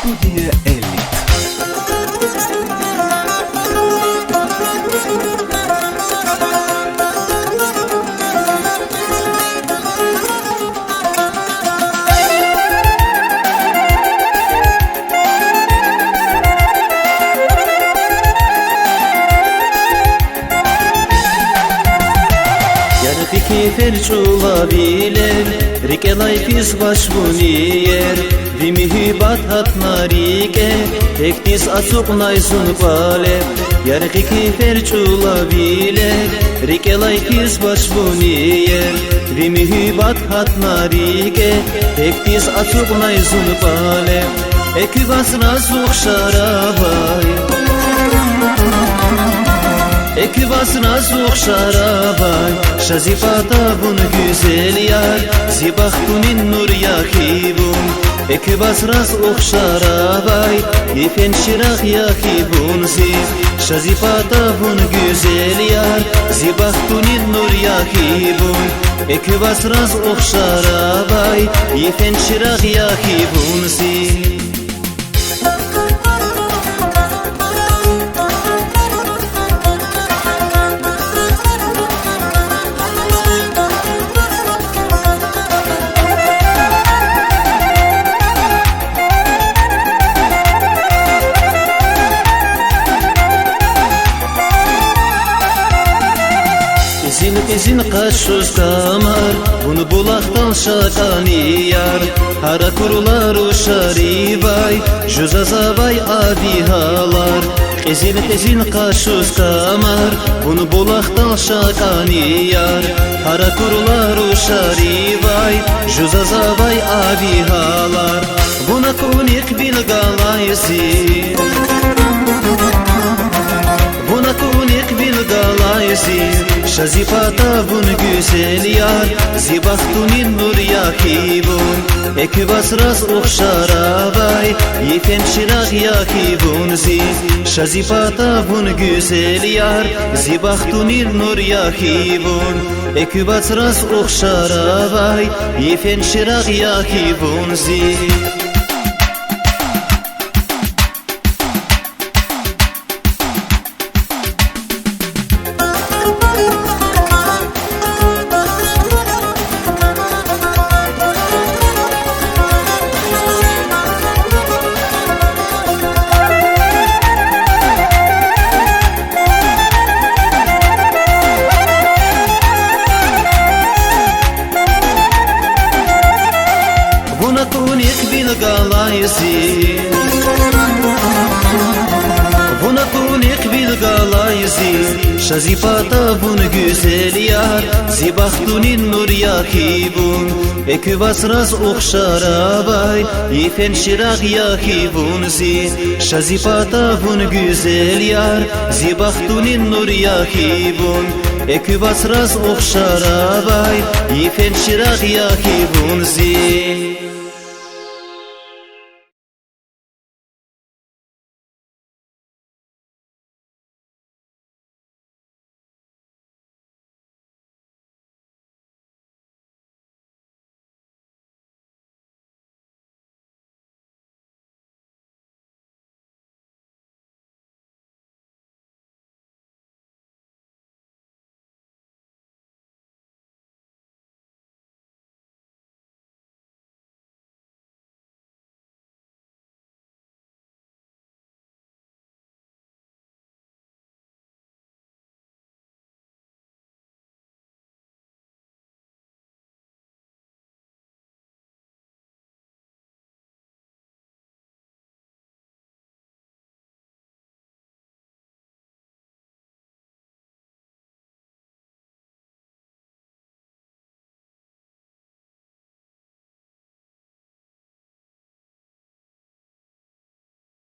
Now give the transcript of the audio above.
Studie Elit. Ferçula biler, rikelay fiz başvuniyer, vimihibat hatnarike, teknis asuk naysun pale. Yarkiki ferçula biler, rikelay fiz başvuniyer, vimihibat hatnarike, teknis asuk naysun pale. Ekibas razuk şarabay, ekibas razuk şarabay. Şazifata bun güzel yar, zibahtunin nur yakibun. Ekibas raz şarabay, yefen şirah yakibun ziz. Şazifata bun güzel yar, zibahtunin nur yakibun. Ekibas raz şarabay, yefen şirah yakibun ziz. İzin kaşuz kamar, bunu bulaktan şakani yar. Hara kurular şaribay, juzazabay abihalar. İzin kaşuz kamar, bunu bulaktan şakani yar. Hara kurular şaribay, juzazabay abihalar. Buna kunik bil galayzi, buna kunik bil galayzi. Şazifata bun güzel yar, zibahtunin nur yakibun. Ekibas raz şarabay, yefen şirah yakibun ziz. Şazifata bun güzel yar, zibahtunin nur yakibun. Ekibas raz şarabay, yefen şirah yakibun ziz. Buna kunik bil galayzi, buna kunik bil galayzi. Şazifata bun güzel yar, zibahtunin nur yakibun. Ekibas raz şarabay, yefen şirah yakibun ziz. Şazifata bun güzel yar, zibahtunin nur yakibun. Ekibas raz şarabay, yefen şirah yakibun ziz.